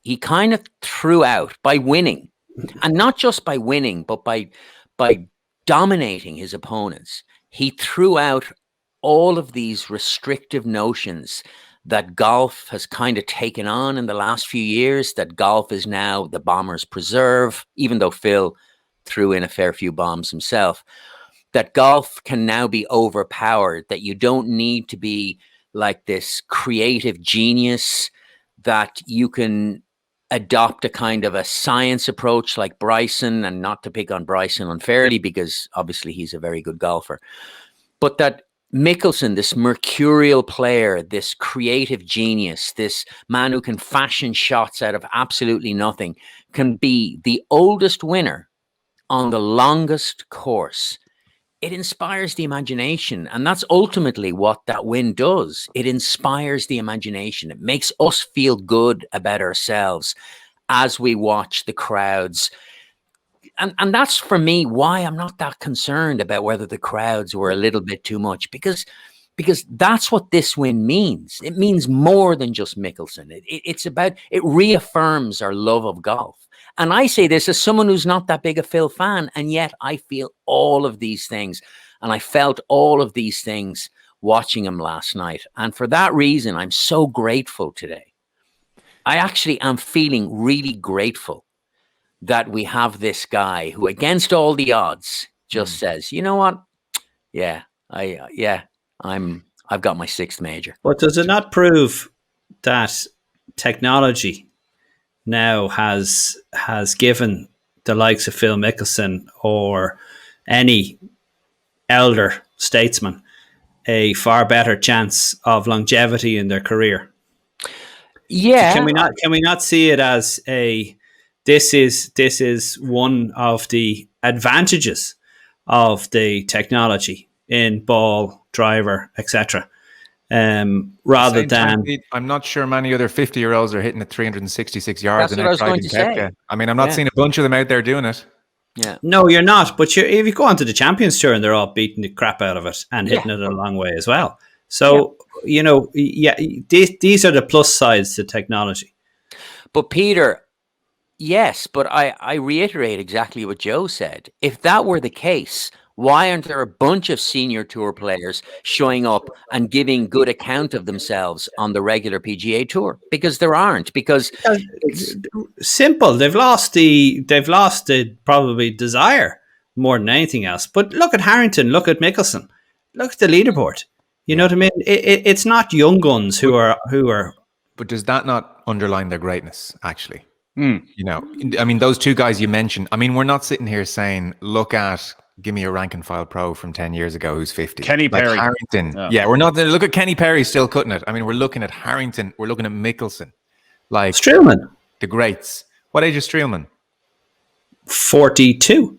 he kind of threw out by winning, and not just by winning, but by dominating his opponents. He threw out all of these restrictive notions that golf has kind of taken on in the last few years, that golf is now the bomber's preserve, even though Phil threw in a fair few bombs himself, that golf can now be overpowered, that you don't need to be like this creative genius, that you can adopt a kind of a science approach like Bryson, and not to pick on Bryson unfairly because obviously he's a very good golfer, but that Mickelson, this mercurial player, this creative genius, this man who can fashion shots out of absolutely nothing, can be the oldest winner on the longest course. It inspires the imagination. And that's ultimately what that win does. It inspires the imagination. It makes us feel good about ourselves as we watch the crowds. And that's, for me, why I'm not that concerned about whether the crowds were a little bit too much, because that's what this win means. It means more than just Mickelson. It's about, it reaffirms our love of golf. And I say this as someone who's not that big a Phil fan, and yet I feel all of these things. And I felt all of these things watching him last night. And for that reason, I'm so grateful today. I actually am feeling really grateful that we have this guy who, against all the odds, just says, you know what? Yeah, I've got my sixth major. But does it not prove that technology now has given the likes of Phil Mickelson or any elder statesman a far better chance of longevity in their career? Yeah. Can we not see it as this is one of the advantages of the technology in ball, driver, etc. Rather than, I'm not sure many other 50-year-olds are hitting at 366 yards and outside Koepka. I mean, I'm not seeing a bunch of them out there doing it. Yeah. No, you're not. But if you go onto the Champions Tour, and they're all beating the crap out of it and hitting it a long way as well. So, these are the plus sides to technology. But Peter, yes, but I reiterate exactly what Joe said. If that were the case, why aren't there a bunch of senior tour players showing up and giving good account of themselves on the regular PGA Tour? Because there aren't. Because it's simple. They've lost the probably desire more than anything else. But look at Harrington. Look at Mickelson. Look at the leaderboard. You know what I mean? It's not young guns who are. But does that not underline their greatness? Actually, you know, I mean, those two guys you mentioned. I mean, we're not sitting here saying, look at. Give me a rank and file pro from 10 years ago who's 50. Kenny Perry. Harrington. Yeah, we're not. Look at Kenny Perry still cutting it. I mean, we're looking at Harrington. We're looking at Mickelson. Like Streelman. The greats. What age is Streelman? 42.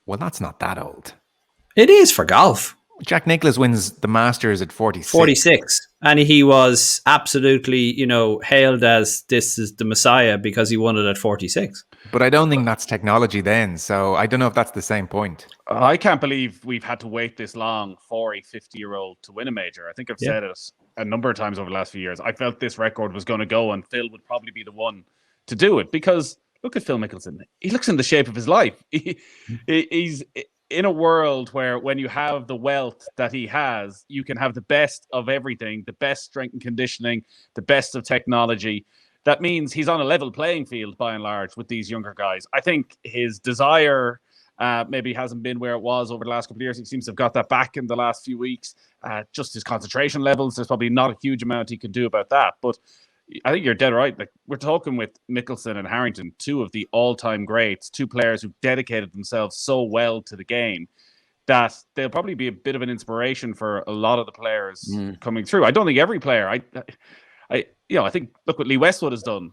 Well, that's not that old. It is for golf. Jack Nicklaus wins the Masters at 46. 46. And he was absolutely, hailed as this is the Messiah because he won it at 46. But I don't think that's technology then. So I don't know if that's the same point. I can't believe we've had to wait this long for a 50-year-old to win a major. I think I've said it a number of times over the last few years. I felt this record was going to go and Phil would probably be the one to do it because look at Phil Mickelson. He looks in the shape of his life. He's in a world where when you have the wealth that he has, you can have the best of everything, the best strength and conditioning, the best of technology. That means he's on a level playing field by and large with these younger guys. I think his desire maybe hasn't been where it was over the last couple of years. He seems to have got that back in the last few weeks. Just his concentration levels, there's probably not a huge amount he can do about that. But I think you're dead right. Like we're talking with Mickelson and Harrington, two of the all-time greats, two players who dedicated themselves so well to the game that they'll probably be a bit of an inspiration for a lot of the players coming through. I don't think every player. I think look what Lee Westwood has done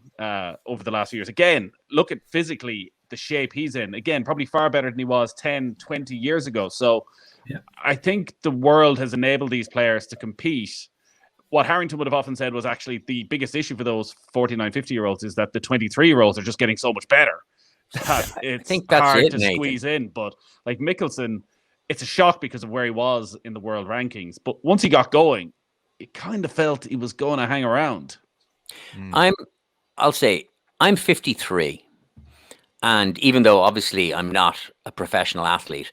over the last few years. Again, look at physically the shape he's in. Again, probably far better than he was 10, 20 years ago. So I think the world has enabled these players to compete. What Harrington would have often said was actually the biggest issue for those 49, 50-year-olds is that the 23-year-olds are just getting so much better. I think that's hard to squeeze in. But like Mickelson, it's a shock because of where he was in the world rankings. But once he got going, it kind of felt he was going to hang around. I'll say I'm 53. And even though obviously I'm not a professional athlete,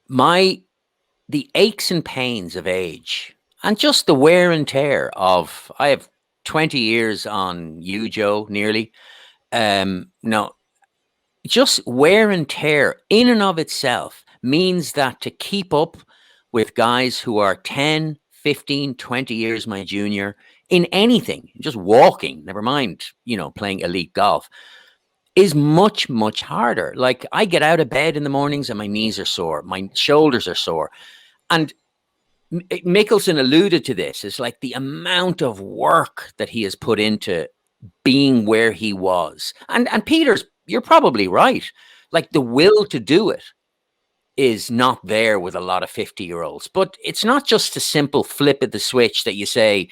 the aches and pains of age and just the wear and tear of, I have 20 years on you, Joe, nearly. No, just wear and tear in and of itself means that to keep up with guys who are 10, 15, 20 years my junior in anything, just walking, never mind, playing elite golf, is much, much harder. Like, I get out of bed in the mornings and my knees are sore, my shoulders are sore. And Mickelson alluded to this. It's like the amount of work that he has put into being where he was. And Peters, you're probably right. Like, the will to do it is not there with a lot of 50-year-olds. But it's not just a simple flip of the switch that you say,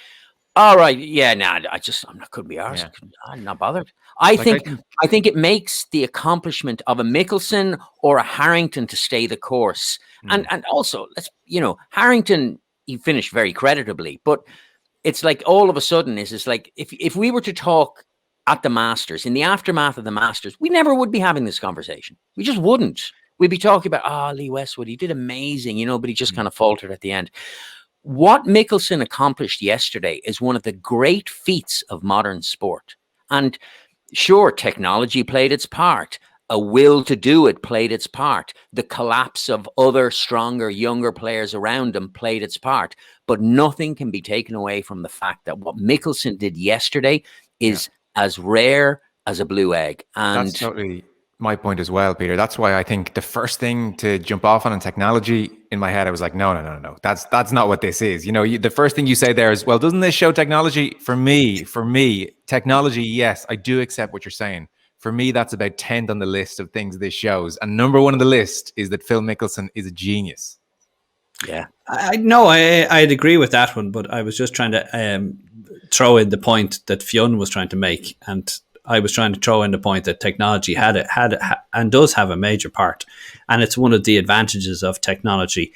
all right, yeah, nah, I'm not, couldn't be arsed. Yeah. I'm not bothered. I think it makes the accomplishment of a Mickelson or a Harrington to stay the course. And also, Harrington, he finished very creditably, but it's like all of a sudden it's like if we were to talk at the Masters, in the aftermath of the Masters, we never would be having this conversation. We just wouldn't. We'd be talking about, Lee Westwood, he did amazing, but he just kind of faltered at the end. What Mickelson accomplished yesterday is one of the great feats of modern sport. And sure, technology played its part. A will to do it played its part. The collapse of other stronger, younger players around him played its part. But nothing can be taken away from the fact that what Mickelson did yesterday is as rare as a blue egg. And that's totally my point as well, Peter. That's why I think the first thing to jump off on in technology, in my head, I was like, no. That's not what this is. The first thing you say there is, well, doesn't this show technology? For me, technology, yes, I do accept what you're saying. For me, that's about 10th on the list of things this shows. And number one on the list is that Phil Mickelson is a genius. Yeah. I'd agree with that one, but I was just trying to throw in the point that Fionn was trying to make. And I was trying to throw in the point that technology had and does have a major part. And it's one of the advantages of technology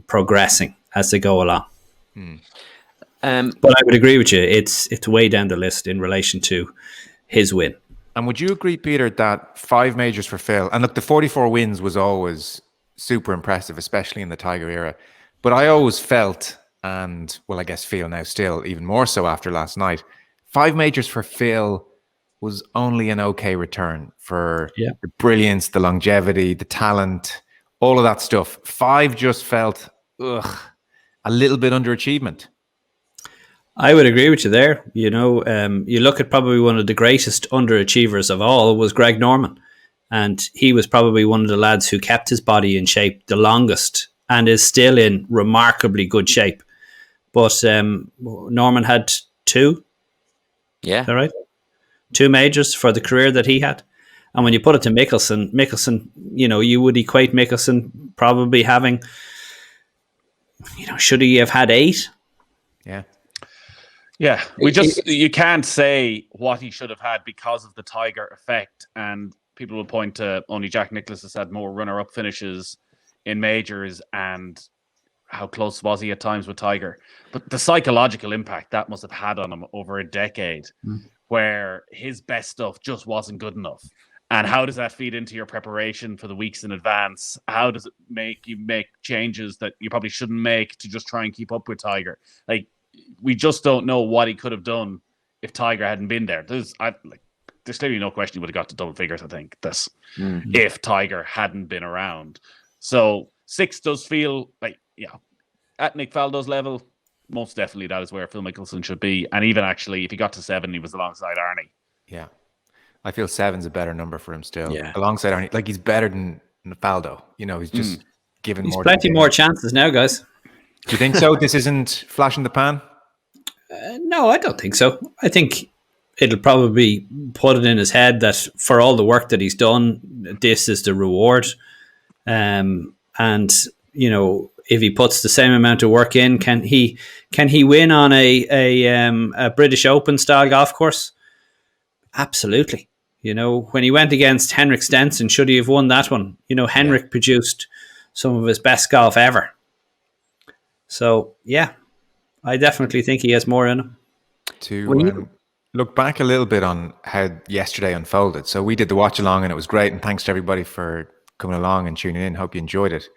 progressing as they go along. But I would agree with you. It's way down the list in relation to his win. And would you agree, Peter, that 5 majors for Phil, and look, the 44 wins was always super impressive, especially in the Tiger era. But I always felt, and well, I guess feel now still even more so after last night, 5 majors for Phil was only an okay return for the brilliance, the longevity, the talent, all of that stuff. 5 just felt a little bit underachievement. I would agree with you there. You look at probably one of the greatest underachievers of all was Greg Norman. And he was probably one of the lads who kept his body in shape the longest and is still in remarkably good shape. But Norman had 2. Yeah. Is that right? 2 majors for the career that he had. And when you put it to Mickelson, you would equate Mickelson probably having, should he have had 8? Yeah. Yeah, you can't say what he should have had because of the Tiger effect. And people will point to only Jack Nicklaus has had more runner-up finishes in majors, and how close was he at times with Tiger. But the psychological impact that must have had on him over a decade, where his best stuff just wasn't good enough. And how does that feed into your preparation for the weeks in advance? How does it make you make changes that you probably shouldn't make to just try and keep up with Tiger? Like, we just don't know what he could have done if Tiger hadn't been there. There's clearly no question he would have got to double figures, I think, if Tiger hadn't been around. So 6 does feel like, at Nick Faldo's level, most definitely that is where Phil Mickelson should be. And even actually, if he got to 7, he was alongside Arnie. Yeah. I feel 7's a better number for him still. Yeah. Alongside Arnie. Like, he's better than Faldo. He's just given He's more. Plenty more chances now, guys. Do you think so? This isn't flash in the pan? No, I don't think so. I think it'll probably put it in his head that for all the work that he's done, this is the reward. And if he puts the same amount of work in, can he win on a British Open style golf course? Absolutely. When he went against Henrik Stenson, should he have won that one? Henrik produced some of his best golf ever. So, yeah, I definitely think he has more in him. look back a little bit on how yesterday unfolded. So we did the watch along and it was great. And thanks to everybody for coming along and tuning in. Hope you enjoyed it.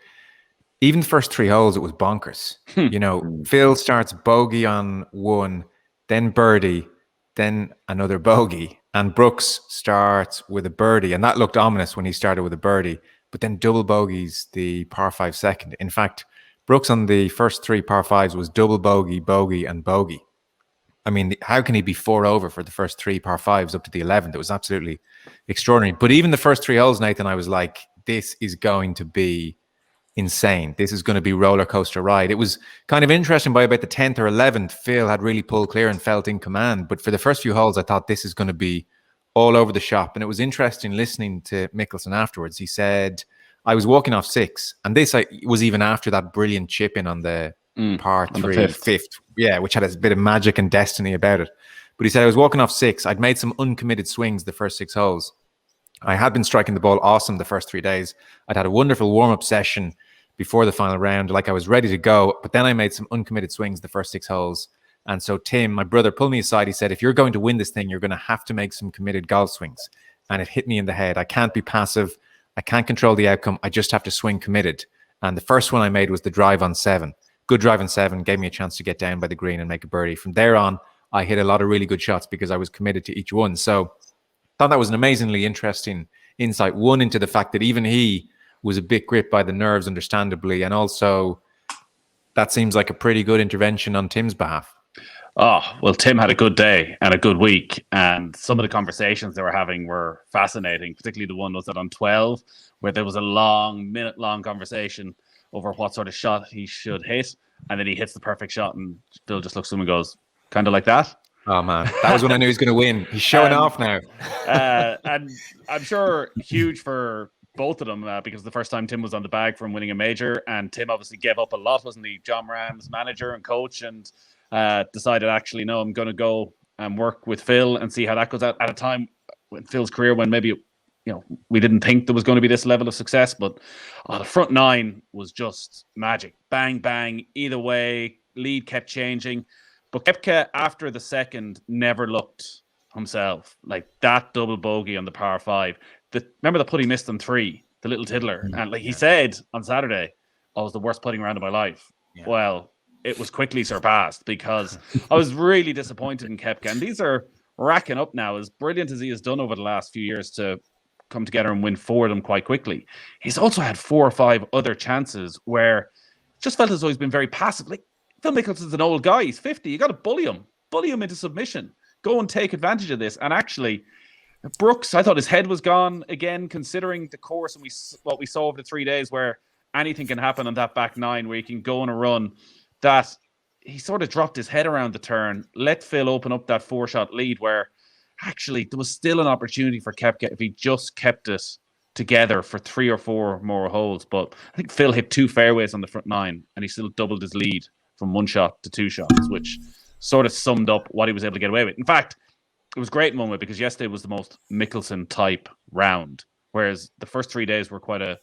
Even the first 3 holes, it was bonkers. You know, Phil starts bogey on 1, then birdie, then another bogey. And Brooks starts with a birdie. And that looked ominous when he started with a birdie, but then double bogeys the par 5 second. In fact, Brooks on the first 3 par 5s was double bogey, bogey, and bogey. I mean, how can he be 4 over for the first 3 par 5s up to the 11th? It was absolutely extraordinary. But even the first 3 holes, Nathan, I was like, this is going to be insane. This is going to be roller coaster ride. It was kind of interesting. By about the 10th or 11th, Phil had really pulled clear and felt in command. But for the first few holes, I thought this is going to be all over the shop. And it was interesting listening to Mickelson afterwards. He said, I was walking off 6. And this was even after that brilliant chip in on the par 3 fifth. Yeah, which had a bit of magic and destiny about it. But he said, I was walking off 6. I'd made some uncommitted swings the first 6 holes. I had been striking the ball awesome the first 3 days. I'd had a wonderful warm-up session before the final round. Like I was ready to go. But then I made some uncommitted swings the first 6 holes. And so Tim, my brother, pulled me aside. He said, if you're going to win this thing, you're going to have to make some committed golf swings. And it hit me in the head. I can't be passive. I can't control the outcome. I just have to swing committed. And the first one I made was the drive on 7. Good drive on 7, gave me a chance to get down by the green and make a birdie. From there on, I hit a lot of really good shots because I was committed to each one. So I thought that was an amazingly interesting insight. One, into the fact that even he was a bit gripped by the nerves, understandably. And also, that seems like a pretty good intervention on Tim's behalf. Oh, well, Tim had a good day and a good week. And some of the conversations they were having were fascinating, particularly the one was that on 12, where there was a minute-long conversation over what sort of shot he should hit. And then he hits the perfect shot and Phil just looks at him and goes, kind of like that. Oh, man. That was when I knew he was going to win. He's showing off now. And I'm sure huge for both of them because the first time Tim was on the bag from winning a major, and Tim obviously gave up a lot, wasn't he? John Moran's manager and coach, and decided, actually, no, I'm going to go and work with Phil and see how that goes out at a time in Phil's career when maybe, we didn't think there was going to be this level of success, but the front 9 was just magic. Bang, bang, either way, lead kept changing. But Koepka, after the second, never looked himself. Like that double bogey on the par 5. Remember the putt he missed on 3, the little tiddler. And like he said on Saturday, it was the worst putting round of my life. Yeah. Well, it was quickly surpassed because I was really disappointed in Koepka. And these are racking up now, as brilliant as he has done over the last few years to come together and win 4 of them quite quickly. He's also had 4 or 5 other chances where it just felt as though he's been very passive. Like Phil Mickelson's an old guy. He's 50. You got to bully him into submission. Go and take advantage of this. And actually, Brooks, I thought his head was gone again, considering the course and what we saw over the 3 days where anything can happen on that back 9 where he can go on a run, that he sort of dropped his head around the turn, let Phil open up that 4-shot lead where actually there was still an opportunity for Koepka if he just kept it together for 3 or 4 more holes. But I think Phil hit 2 fairways on the front 9 and he still doubled his lead from 1 shot to 2 shots, which sort of summed up what he was able to get away with. In fact, it was great in one way because yesterday was the most Mickelson type round, whereas the first 3 days were quite a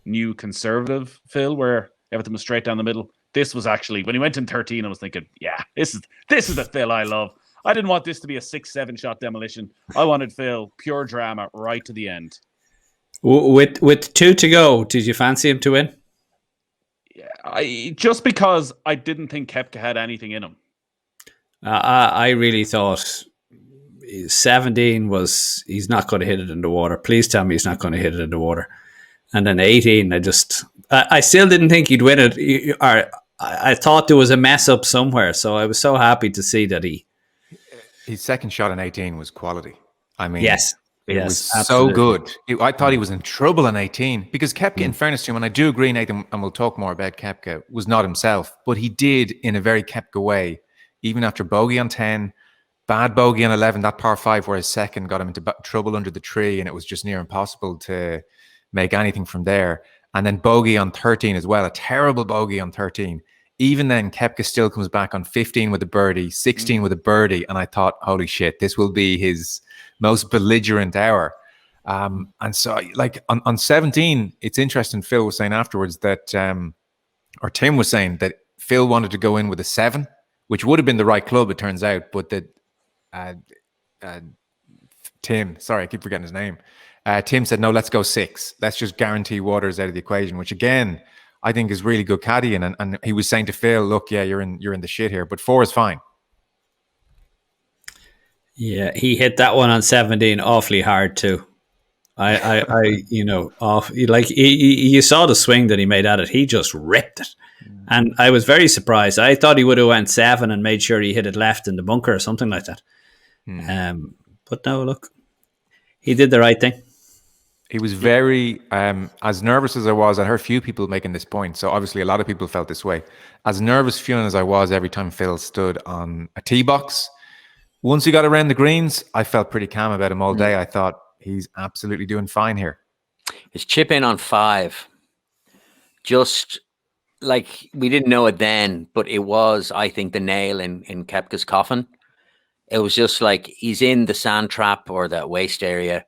new conservative Phil where everything was straight down the middle. This was actually, when he went in 13, I was thinking, yeah, this is the Phil I love. I didn't want this to be a 6-7 shot demolition. I wanted Phil pure drama right to the end. With 2 to go, did you fancy him to win? Yeah, just because I didn't think Koepka had anything in him. I really thought 17 was, he's not going to hit it in the water. Please tell me he's not going to hit it in the water. And then 18, I still didn't think he'd win it. I thought there was a mess up somewhere. So I was so happy to see that his second shot in 18 was quality. I mean, yes, it was absolutely so good. I thought he was in trouble in 18 because Koepka, in fairness to him, and I do agree, Nathan, and we'll talk more about Koepka, was not himself, but he did in a very Koepka way, even after bogey on 10, bad bogey on 11, that par 5 where his second got him into trouble under the tree and it was just near impossible to make anything from there. And then bogey on 13 as well, a terrible bogey on 13. Even then, Koepka still comes back on 15 with a birdie, 16 with a birdie. And I thought, holy shit, this will be his most belligerent hour. And so, like, on 17, it's interesting, Phil was saying afterwards that, or Tim was saying that Phil wanted to go in with a 7, which would have been the right club, it turns out. But that Tim, sorry, I keep forgetting his name. Tim said, no, let's go 6. Let's just guarantee Waters out of the equation, which again, I think is really good caddying. And he was saying to Phil, look, yeah, you're in the shit here, but 4 is fine. Yeah, he hit that one on 17 awfully hard too. You saw the swing that he made at it. He just ripped it. And I was very surprised. I thought he would have went 7 and made sure he hit it left in the bunker or something like that. But no, look, he did the right thing. He was very, as nervous as I was, I heard few people making this point, so obviously a lot of people felt this way. As nervous, Fionn, as I was every time Phil stood on a tee box, once he got around the greens, I felt pretty calm about him all day. I thought, he's absolutely doing fine here. His chip in on 5, just like we didn't know it then, but it was, I think, the nail in Koepka's coffin. It was just like he's in the sand trap or that waist area,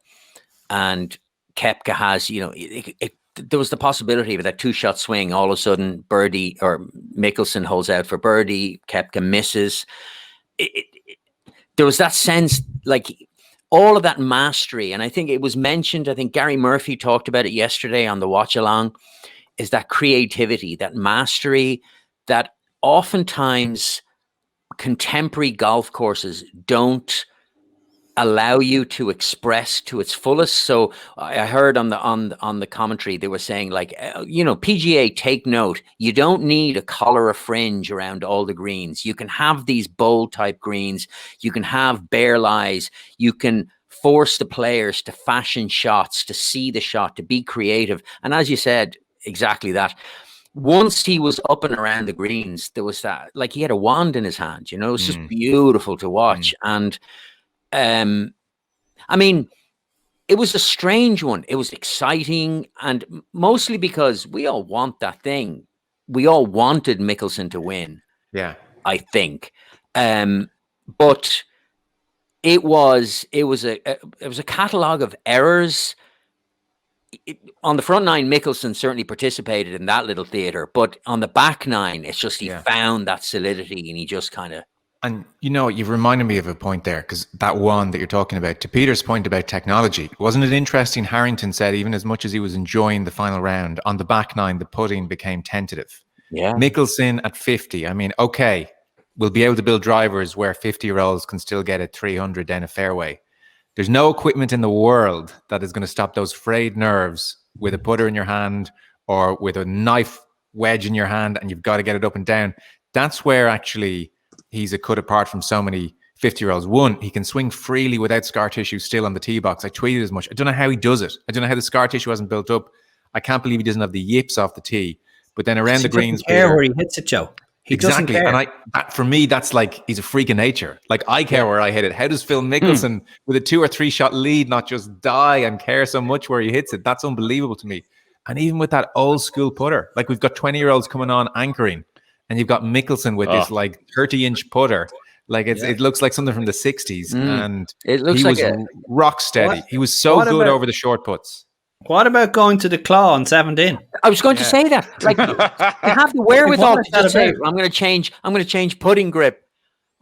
and Koepka has, there was the possibility of that 2-shot swing. All of a sudden, birdie or Mickelson holds out for birdie. Koepka misses. There was that sense, like all of that mastery. And I think it was mentioned, I think Gary Murphy talked about it yesterday on the watch along, is that creativity, that mastery that oftentimes contemporary golf courses don't allow you to express to its fullest. So I heard on the commentary, they were saying like, PGA, take note. You don't need a collar of fringe around all the greens. You can have these bowl type greens. You can have bare lies. You can force the players to fashion shots, to see the shot, to be creative. And as you said, exactly that. Once he was up and around the greens, there was that, like he had a wand in his hand, it was just beautiful to watch. And I mean, it was a strange one. It was exciting, and mostly because we all want that thing. We all wanted Mickelson to win. Yeah, I think. But it was a catalogue of errors. On the front 9, Mickelson certainly participated in that little theater, but on the back 9, it's just he found that solidity, and he just kind of. And you've reminded me of a point there, because that one that you're talking about, to Peter's point about technology, wasn't it interesting? Harrington said even as much as he was enjoying the final round, on the back 9, the putting became tentative. Yeah. Mickelson at 50. I mean, okay, we'll be able to build drivers where 50-year-olds can still get a 300 down a fairway. There's no equipment in the world that is going to stop those frayed nerves with a putter in your hand or with a knife wedge in your hand, and you've got to get it up and down. That's where actually he's a cut apart from so many 50-year-olds. One, he can swing freely without scar tissue still on the tee box. I tweeted as much. I don't know how he does it. I don't know how the scar tissue hasn't built up. I can't believe he doesn't have the yips off the tee. But then around the greens, care where he hits it, Joe. He exactly. And for me, that's like he's a freak of nature. Like I care where I hit it. How does Phil Mickelson with a 2 or 3 shot lead not just die and care so much where he hits it? That's unbelievable to me. And even with that old school putter, like we've got 20-year-olds coming on anchoring, and you've got Mickelson with this like 30-inch putter. Like it looks like something from the 60s. And it looks he like was rock steady. He was so good over the short putts. What about going to the claw on 17? I was going to say that. Like you have the wherewithal to just say, I'm going to change putting grip.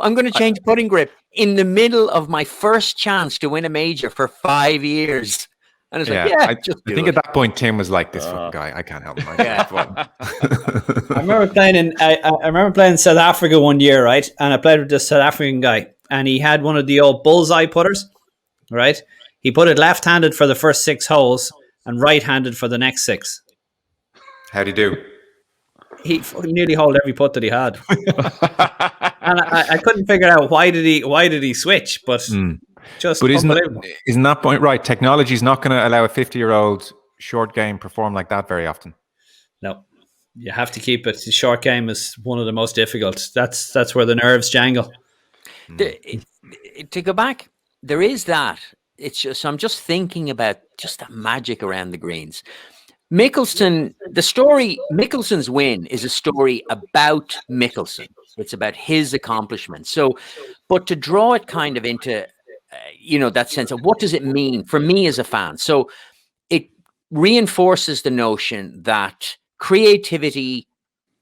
I'm going to change putting grip in the middle of my first chance to win a major for 5 years. And it's like, I think at that point Tim was like, this fucking guy, I can't help him. I remember playing South Africa one year, right? And I played with this South African guy, and he had one of the old bullseye putters, right? He put it left-handed for the first 6 holes and right-handed for the next 6. How'd he do? He nearly hauled every putt that he had. And I couldn't figure out why did he switch, but just unbelievable. Isn't that point right? Technology is not going to allow a 50-year-old short game perform like that very often. No, you have to keep it. The short game is one of the most difficult. That's where the nerves jangle. To go back, there is that. It's just, I'm just thinking about just that magic around the greens. Mickelson's win is a story about Mickelson. It's about his accomplishments. So, but to draw it kind of into, that sense of what does it mean for me as a fan? So it reinforces the notion that creativity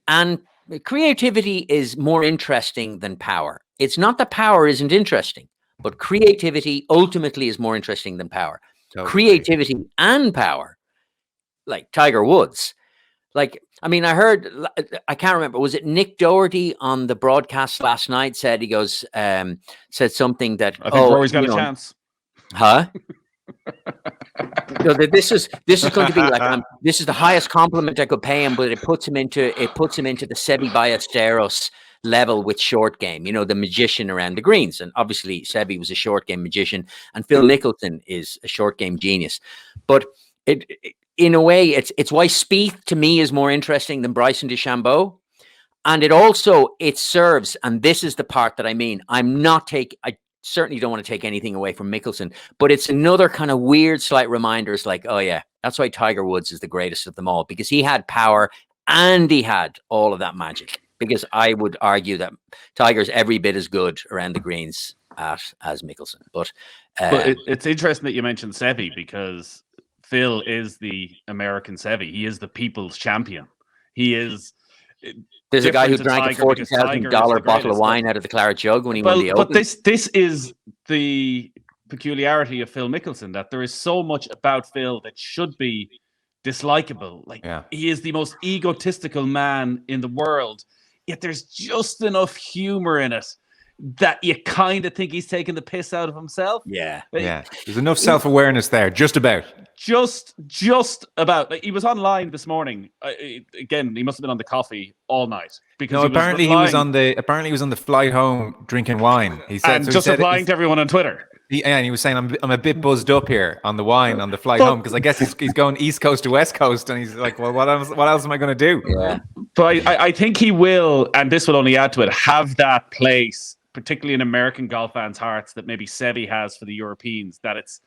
is more interesting than power. It's not that power isn't interesting. but creativity ultimately is more interesting than power. Totally. Creativity and power, like Tiger Woods. Like, I mean, I heard, I can't remember, was it Nick Doherty on the broadcast last night said something that, I think Rory's got a chance. Huh? No, this is going to be like, this is the highest compliment I could pay him, but it puts him into the Seve Ballesteros level with short game, the magician around the greens. And obviously Seve was a short game magician and Phil Mickelson is a short game genius. But in a way, it's why Spieth to me is more interesting than Bryson DeChambeau. And it serves, and this is the part that I mean, I certainly don't want to take anything away from Mickelson, but it's another kind of weird, slight reminder. It's like, oh yeah, that's why Tiger Woods is the greatest of them all, because he had power and he had all of that magic. Because I would argue that Tiger's every bit as good around the greens as Mickelson. But it's interesting that you mentioned Seve, because Phil is the American Seve. He is the people's champion. He is. There's a guy who drank a $40,000 bottle of wine out of the claret jug when he won the Open. But this is the peculiarity of Phil Mickelson, that there is so much about Phil that should be dislikable. He is the most egotistical man in the world, yet there's just enough humor in it that you kind of think he's taking the piss out of himself. Yeah. There's enough self-awareness there, just about. Just about. He was online this morning. Again, he must have been on the coffee all night, because apparently he was on the flight home drinking wine. He said, and just replying to everyone on Twitter. And he was saying, I'm a bit buzzed up here on the wine on the flight home, because I guess he's going East Coast to West Coast, and he's like, well, what else am I going to do? Yeah. But I think he will, and this will only add to it, have that place, particularly in American golf fans' hearts, that maybe Seve has for the Europeans, that it's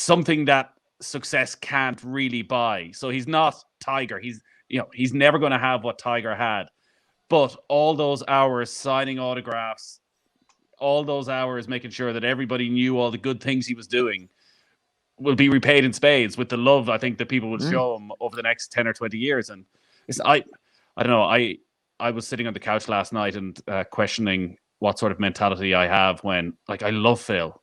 something that success can't really buy. So he's not Tiger. He's never going to have what Tiger had. But all those hours signing autographs, all those hours making sure that everybody knew all the good things he was doing, will be repaid in spades with the love I think that people will show him over the next 10 or 20 years. And I don't know. I was sitting on the couch last night and questioning what sort of mentality I have when, like, I love Phil.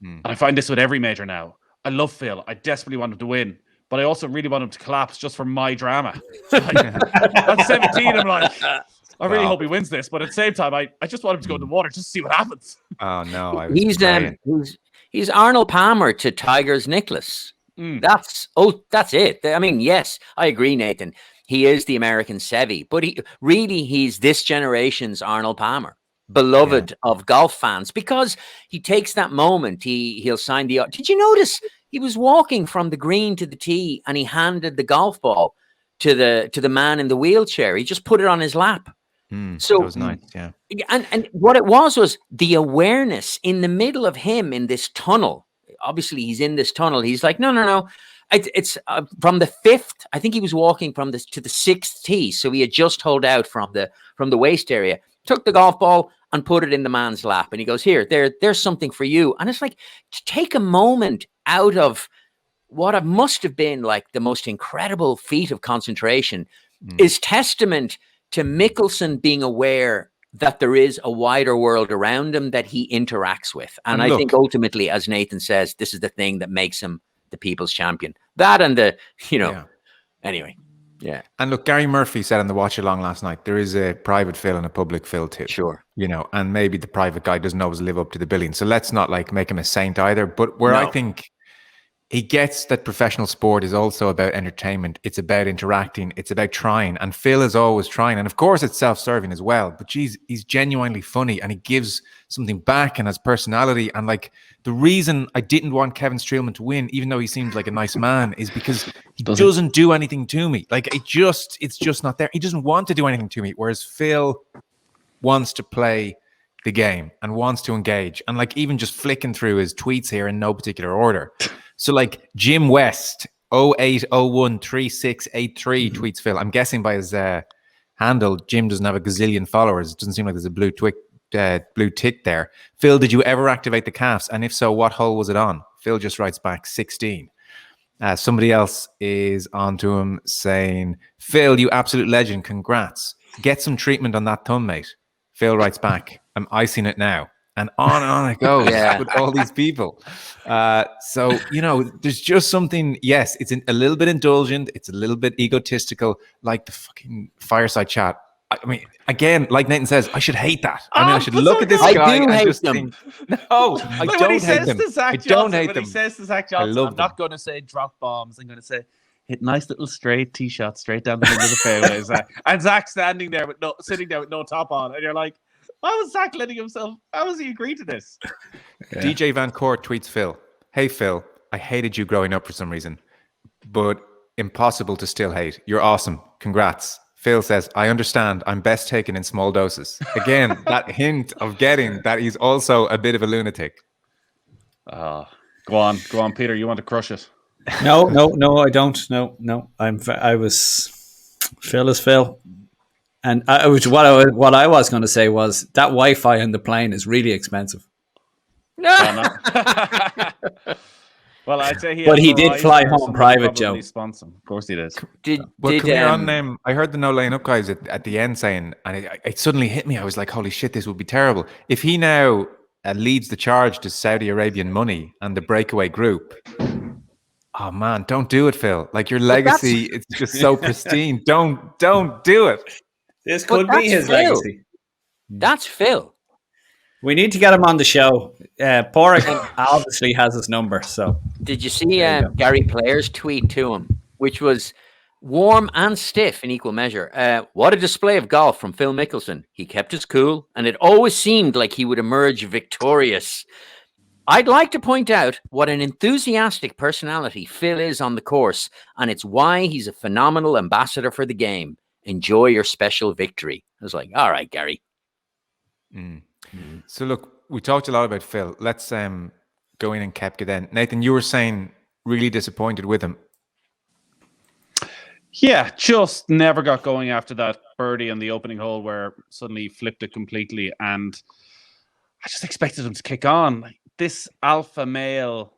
And I find this with every major now. I love Phil. I desperately want him to win, but I also really want him to collapse just for my drama. At 17, I'm like, I really hope he wins this, but at the same time, I just want him to go in the water just to see what happens. Oh no, he's Arnold Palmer to Tiger's Nicklaus. That's it. I mean, yes, I agree, Nathan. He is the American Seve, but he's this generation's Arnold Palmer, beloved of golf fans, because he takes that moment. He'll sign the. Did you notice he was walking from the green to the tee and he handed the golf ball to the man in the wheelchair? He just put it on his lap. So that was nice, yeah. And what it was the awareness in the middle of him in this tunnel. Obviously, he's in this tunnel. He's like, no. It's from the fifth. I think he was walking from this to the sixth tee, so he had just holed out from the waist area. Took the golf ball and put it in the man's lap, and he goes, "Here, there's something for you." And it's like, to take a moment out of what must have been like the most incredible feat of concentration is testament to Mickelson being aware that there is a wider world around him that he interacts with. And I think ultimately, as Nathan says, this is the thing that makes him the people's champion. That and anyway. Yeah. And look, Gary Murphy said on the watch along last night, there is a private Phil and a public Phil too. Sure. And maybe the private guy doesn't always live up to the billing. So let's not like make him a saint either. But I think he gets that professional sport is also about entertainment. It's about interacting. It's about trying. And Phil is always trying. And of course, it's self-serving as well. But geez, he's genuinely funny and he gives something back and has personality. And like the reason I didn't want Kevin Streelman to win, even though he seems like a nice man, is because he doesn't do anything to me. Like it's just not there. He doesn't want to do anything to me. Whereas Phil wants to play the game and wants to engage. And like even just flicking through his tweets here in no particular order. So like Jim West 08013683 tweets Phil. I'm guessing by his handle, Jim doesn't have a gazillion followers. It doesn't seem like there's a blue tick there. Phil, did you ever activate the calves? And if so, what hole was it on? Phil just writes back 16. Somebody else is onto him saying, Phil, you absolute legend. Congrats. Get some treatment on that thumb, mate. Phil writes back, I'm icing it now. and on it goes with all these people. So, there's just something, yes, it's a little bit indulgent. It's a little bit egotistical, like the fucking fireside chat. I mean, again, like Nathan says, I should hate that. I mean, I should look at this guy and just think, no, I don't hate them. I don't hate them. He says to Zach Johnson, I'm not going to say drop bombs. I'm going to say hit nice little straight tee shot straight down the middle of the fairway. And Zach sitting there with no top on, and you're like, why was Zach letting himself? How was he agreeing to this? Yeah. DJ Van Court tweets Phil, "Hey Phil, I hated you growing up for some reason, but impossible to still hate. You're awesome. Congrats." Phil says, "I understand. I'm best taken in small doses." Again, that hint of getting that he's also a bit of a lunatic. Go on, Peter. You want to crush it? No, I don't. No. Phil is Phil. And what I was going to say was that Wi-Fi on the plane is really expensive. Well, I'd say he did fly home private, Joe. Sponsor. Of course he did. I heard the No Laying Up guys at the end saying, and it suddenly hit me. I was like, holy shit, this would be terrible. If he now leads the charge to Saudi Arabian money and the breakaway group, oh man, don't do it, Phil. Like your legacy, it's just so pristine. Don't do it. This could be his legacy. That's Phil. We need to get him on the show. Porrick obviously has his number. So, did you see Gary Player's tweet to him, which was warm and stiff in equal measure? What a display of golf from Phil Mickelson. He kept his cool, and it always seemed like he would emerge victorious. I'd like to point out what an enthusiastic personality Phil is on the course, and it's why he's a phenomenal ambassador for the game. Enjoy your special victory. I was like, all right, Gary. So look, we talked a lot about Phil. Let's go in and Koepka then. Nathan, you were saying really disappointed with him. Yeah, just never got going after that birdie on the opening hole where suddenly he flipped it completely. And I just expected him to kick on. This alpha male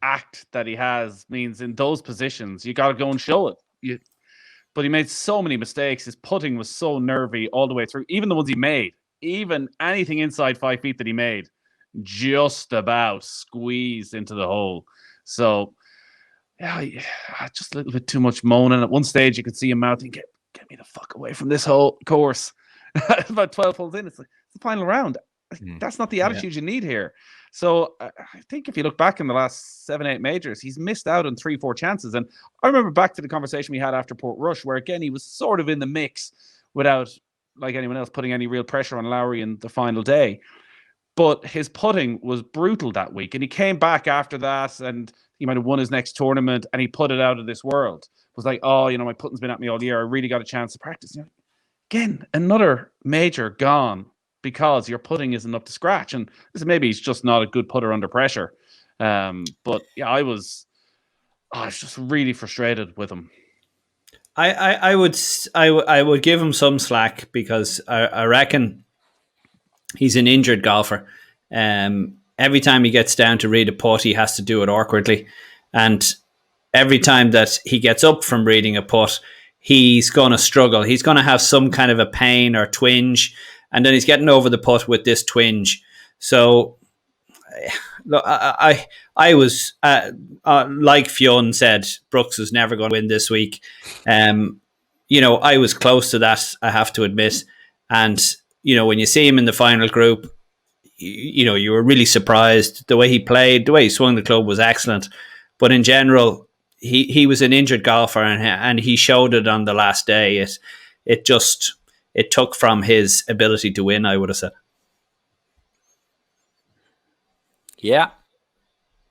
act that he has means in those positions, you got to go and show it. But he made so many mistakes. His putting was so nervy all the way through. Even the ones he made, even anything inside 5 feet that he made, just about squeezed into the hole. So, yeah, just a little bit too much moaning. At one stage, you could see him mouthing, get me the fuck away from this whole course. About 12 holes in, it's like, it's the final round. That's not the attitude you need here. So I think if you look back in the last 7-8 majors, he's missed out on 3-4 chances. And I remember back to the conversation we had after Port Rush, where again, he was sort of in the mix without, like anyone else, putting any real pressure on Lowry in the final day. But his putting was brutal that week. And he came back after that and he might have won his next tournament and he put it out of this world. It was like, oh, my putting's been at me all year. I really got a chance to practice. Again, another major gone because your putting isn't up to scratch. And maybe he's just not a good putter under pressure. But yeah, I was just really frustrated with him. I would give him some slack because I reckon he's an injured golfer. Every time he gets down to read a putt, he has to do it awkwardly. And every time that he gets up from reading a putt, he's going to struggle. He's going to have some kind of a pain or twinge. And then he's getting over the putt with this twinge. So, look, I was, like Fionn said, Brooks is never going to win this week. I was close to that, I have to admit. And, when you see him in the final group, you were really surprised. The way he played, the way he swung the club was excellent. But in general, he was an injured golfer and he showed it on the last day. It took from his ability to win, I would have said. Yeah.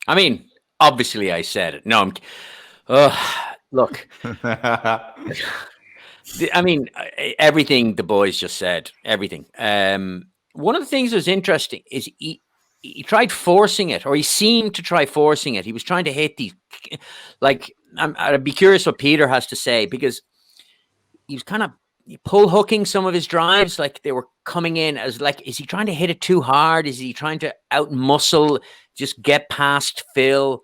I mean, obviously I said it. No, look. I mean, everything the boys just said, everything. One of the things that was interesting is he tried forcing it, or he seemed to try forcing it. He was trying to hit these, I'd be curious what Peter has to say, because he was kind of pull hooking some of his drives, like they were coming in as like, is he trying to hit it too hard? Is he trying to out muscle, just get past Phil,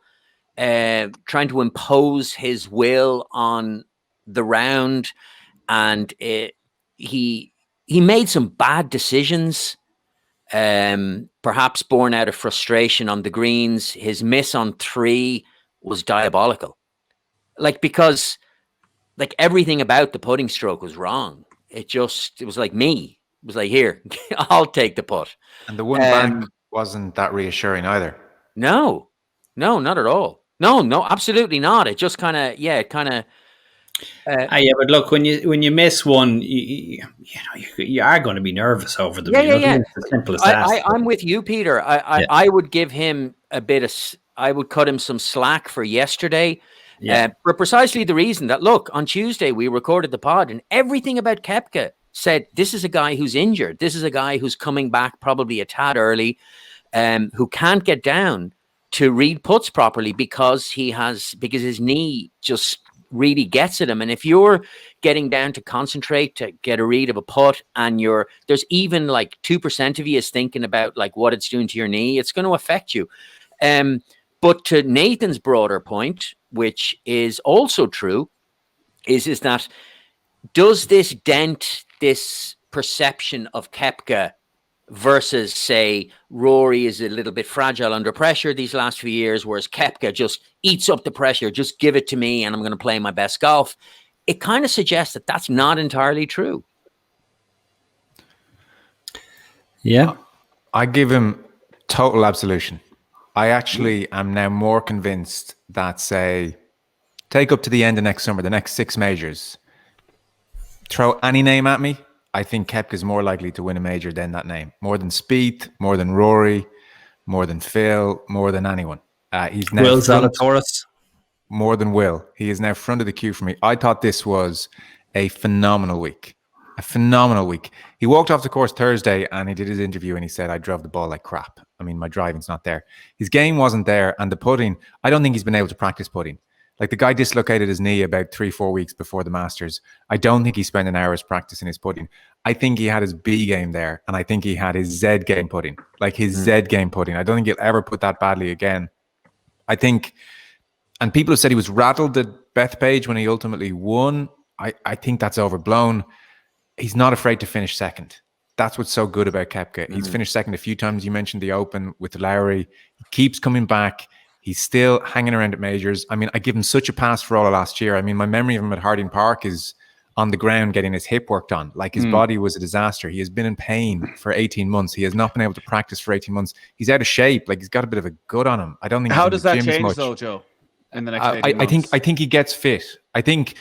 trying to impose his will on the round? And he made some bad decisions perhaps born out of frustration on the greens. His miss on 3 was diabolical. Because everything about the putting stroke was wrong. It was like me. It was like, here, I'll take the putt. And the one back wasn't that reassuring either. No, not at all. No, absolutely not. It just kind of, but look, when you miss one, you are going to be nervous over them. Yeah. It's as simple as that. I'm with you, Peter. I would give him I would cut him some slack for yesterday. For precisely the reason that, look, on Tuesday we recorded the pod and everything about Koepka said this is a guy who's injured. This is a guy who's coming back probably a tad early, who can't get down to read putts properly because his knee just really gets at him. And if you're getting down to concentrate to get a read of a putt and there's even 2% of you is thinking about what it's doing to your knee, it's going to affect you. But to Nathan's broader point, which is also true, is that does this dent this perception of Koepka versus, say, Rory is a little bit fragile under pressure these last few years, whereas Koepka just eats up the pressure, just give it to me and I'm going to play my best golf. It kind of suggests that that's not entirely true. Yeah. I give him total absolution. I actually am now more convinced that, say, take up to the end of next summer, the next 6 majors, throw any name at me, I think Koepka is more likely to win a major than that name. More than Spieth, more than Rory, more than Phil, more than anyone. He's now Will Zalatoris. More than Will. He is now front of the queue for me. I thought this was a phenomenal week. A phenomenal week. He walked off the course Thursday and he did his interview and he said, I drove the ball like crap. I mean, my driving's not there. His game wasn't there. And the putting, I don't think he's been able to practice putting. The guy dislocated his knee about 3-4 weeks before the Masters. I don't think he spent an hour's practicing his putting. I think he had his B game there. And I think he had his Z game putting. Z game putting. I don't think he'll ever put that badly again. I think, and people have said he was rattled at Bethpage when he ultimately won. I think that's overblown. He's not afraid to finish second. That's what's so good about Koepka. He's finished second a few times. You mentioned the Open with Lowry. He keeps coming back. He's still hanging around at majors. I mean, I give him such a pass for all of last year. I mean, my memory of him at Harding Park is on the ground getting his hip worked on. His body was a disaster. He has been in pain for 18 months. He has not been able to practice for 18 months. He's out of shape. He's got a bit of a gut on him. I don't think. How does that change though, Joe? In the next 18 months? I think he gets fit. I think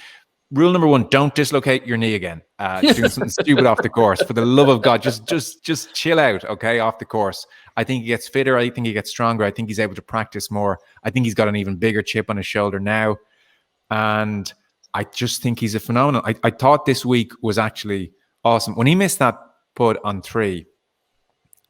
rule number 1: don't dislocate your knee again. Doing something stupid off the course. For the love of God, just chill out, okay, off the course. I think he gets fitter. I think he gets stronger. I think he's able to practice more. I think he's got an even bigger chip on his shoulder now. And I just think he's a phenomenon. I thought this week was actually awesome. When he missed that putt on 3,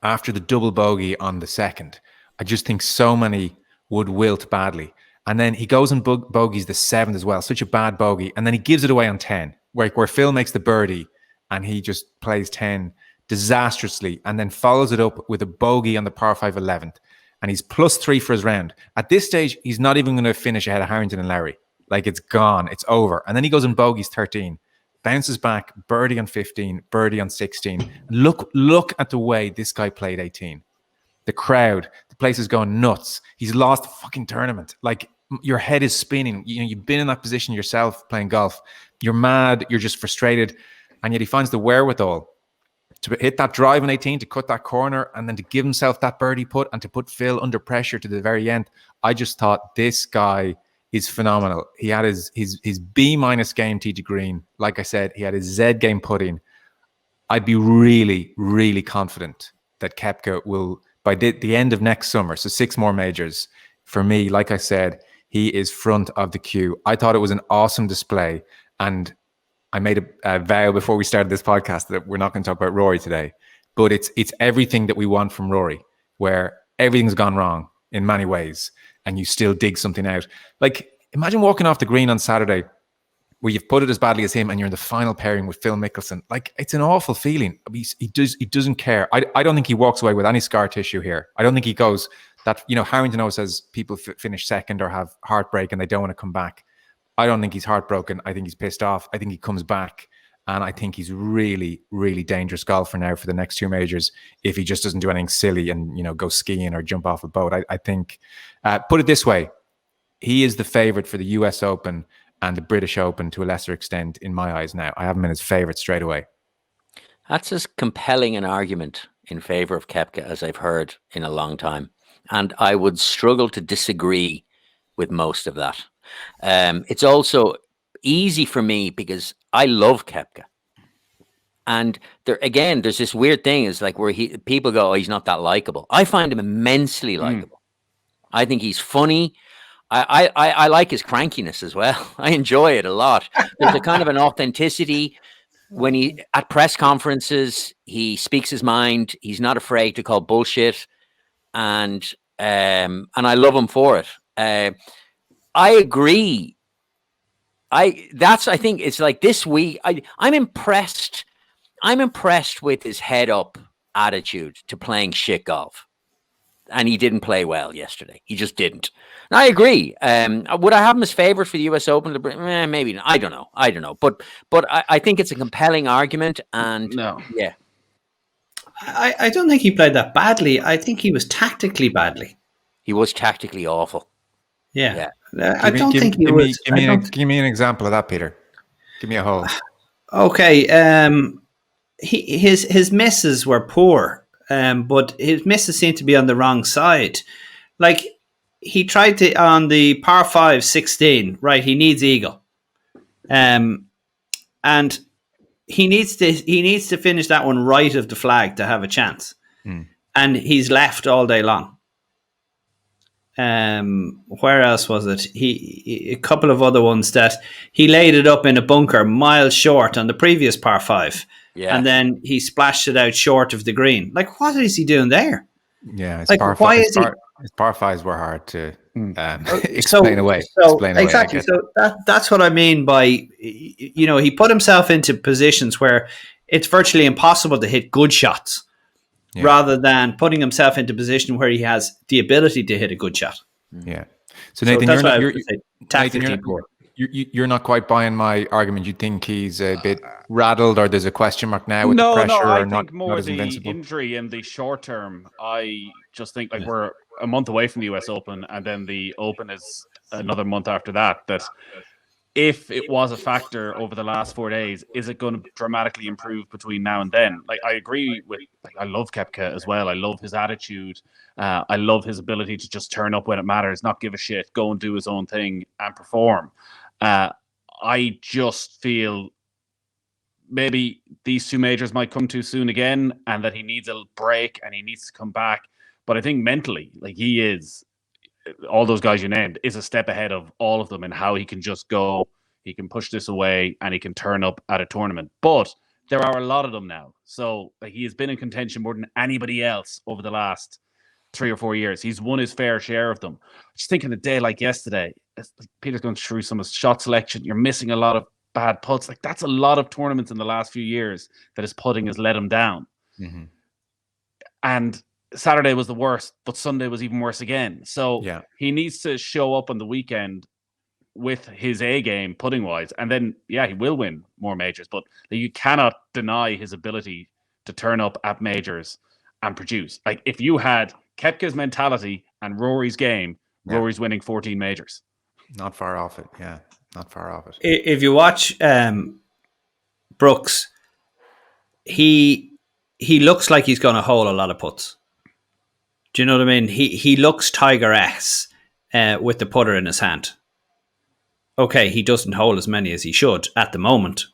after the double bogey on the second, I just think so many would wilt badly. And then he goes and bogeys the 7th as well. Such a bad bogey. And then he gives it away on 10, where Phil makes the birdie and he just plays 10 disastrously and then follows it up with a bogey on the par 5 11th. And he's +3 for his round. At this stage, he's not even going to finish ahead of Harrington and Lowry. It's gone. It's over. And then he goes and bogeys 13, bounces back, birdie on 15, birdie on 16. And look at the way this guy played 18. The crowd, the place is going nuts. He's lost the fucking tournament. Your head is spinning. You've been in that position yourself playing golf. You're mad. You're just frustrated. And yet he finds the wherewithal to hit that drive in 18, to cut that corner, and then to give himself that birdie putt and to put Phil under pressure to the very end. I just thought this guy is phenomenal. He had his B- game tee to green. Like I said, he had his Z game putting. I'd be really, really confident that Koepka will, by the end of next summer, so 6 more majors, for me, like I said, he is front of the queue. I thought it was an awesome display. And I made a vow before we started this podcast that we're not going to talk about Rory today. But it's everything that we want from Rory, where everything's gone wrong in many ways and you still dig something out. Imagine walking off the green on Saturday where you've put it as badly as him and you're in the final pairing with Phil Mickelson. It's an awful feeling. He doesn't care. I don't think he walks away with any scar tissue here. I don't think he goes that, Harrington always says people finish second or have heartbreak and they don't want to come back. I don't think he's heartbroken. I think he's pissed off. I think he comes back And I think he's really, really dangerous golfer now for the next 2 majors if he just doesn't do anything silly and, go skiing or jump off a boat. I think, put it this way, he is the favorite for the US Open and the British Open to a lesser extent in my eyes now. I have him in as favorite straight away. That's as compelling an argument in favor of Koepka as I've heard in a long time. And I would struggle to disagree with most of that. It's also easy for me because I love Koepka. And there's this weird thing is like where people go, oh, he's not that likable. I find him immensely likable. I think he's funny. I like his crankiness as well. I enjoy it a lot. There's a kind of an authenticity when he at press conferences, he speaks his mind. He's not afraid to call bullshit, and I love him for it. I agree. I think it's like this week. I'm impressed. I'm impressed with his head up attitude to playing shit golf. And he didn't play well yesterday. He just didn't. And I agree. Would I have him as favorite for the US Open? Maybe not. I don't know. But I think it's a compelling argument. And no. Yeah. I don't think he played that badly. I think he was tactically badly. He was tactically awful. Yeah. Yeah. Give me an example of that, Peter. Give me a hole. Okay. His misses were poor. But his misses seem to be on the wrong side. Like he tried to on the par 5 16, right? He needs eagle, and he needs to finish that one right of the flag to have a chance. And he's left all day long. Where else was it? He a couple of other ones that he laid it up in a bunker miles short on the previous par 5. Yeah. And then he splashed it out short of the green. Like, what is he doing there? Yeah, his like, his par 5s were hard to explain away. Exactly. So that's what I mean by, he put himself into positions where it's virtually impossible to hit good shots, rather than putting himself into a position where he has the ability to hit a good shot. Yeah. So Nathan, you're not quite buying my argument. You think he's a bit rattled, or there's a question mark now with the pressure, I or think more not the invincible? injury in the short term. I just think we're a month away from the US Open, and then the Open is another month after that. That if it was a factor over the last 4 days, is it going to dramatically improve between now and then? Like, I agree with, I love Koepka as well. I love his attitude. I love his ability to just turn up when it matters, not give a shit, go and do his own thing and perform. I just feel maybe these 2 majors might come too soon again, and that he needs a break and he needs to come back. But I think mentally, like, he is, all those guys you named, is a step ahead of all of them in how he can just go, he can push this away, and he can turn up at a tournament. But there are a lot of them now. So he has been in contention more than anybody else over the last 3 or 4 years. He's won his fair share of them. Just thinking a day like yesterday, Peter's going through some of his shot selection. You're missing a lot of bad putts. Like, that's a lot of tournaments in the last few years that his putting has let him down. And Saturday was the worst, but Sunday was even worse again. So he needs to show up on the weekend with his A game putting wise, and then he will win more majors. But you cannot deny his ability to turn up at majors and produce. Like, if you had Koepka's mentality and Rory's game, Rory's winning 14 majors. Not far off it. Yeah, not far off it. If you watch Brooks, he looks like he's going to hole a lot of putts. Do you know what I mean? He looks Tiger-esque with the putter in his hand. Okay, he doesn't hole as many as he should at the moment,